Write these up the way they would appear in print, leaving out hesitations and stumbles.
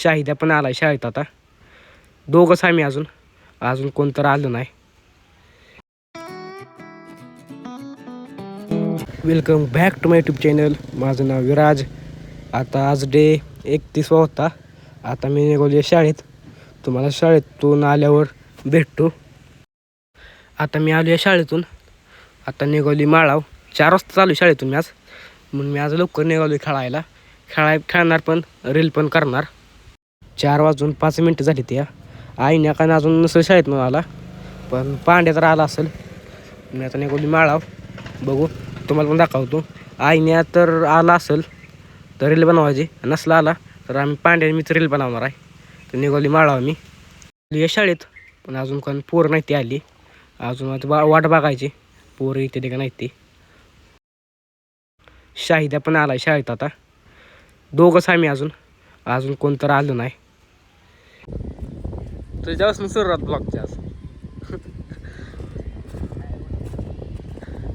शाहिद्या पण आला शाळेत आता. दोघंच आम्ही अजून कोणतं आलं नाही. Welcome back to my YouTube channel. माझं नाव विराज. आता आज डे 31 होता. आता मी निघालो शाळेत. तुम्हाला शाळेतून आल्यावर भेटतो. आता मी आलो आहे शाळेतून. आता निघाली माळाव. 4 वाजता चालू शाळेतून मी आज. म्हणून मी आज लवकर निघालो खेळायला. खेळणार पण रील पण करणार. 4:05 झाली त्या. आईने का अजून नसेल शाळेत आला, पण पांड्या तर आला असेल. मी आता निघाली माळाव. बघू तुम्हाला पण दाखवतो. आईने तर आला असेल तर रील बनवायची, नसला आला तर आम्ही पांड्याने मीच रील बनवणार आहे. तर निघाली माळाव मी या शाळेत. पण अजून कोण पोरं नाही ती आली. अजून आता वाट बघायची पोरं इथे ते का नाही ती. शाहिद्या पण आला शाळेत आता. दोघंच आम्ही अजून कोणतं आलं नाही. तुझ्यापासून सुरुवात ब्लॉगची आज.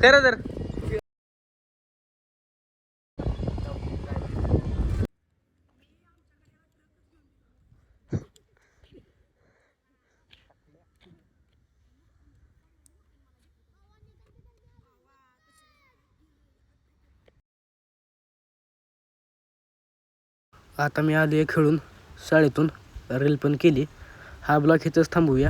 खरं तर आता मी आलो खेळून शाळेतून. रील पण केली. हा ब्लॉग इथंच थांबवूया.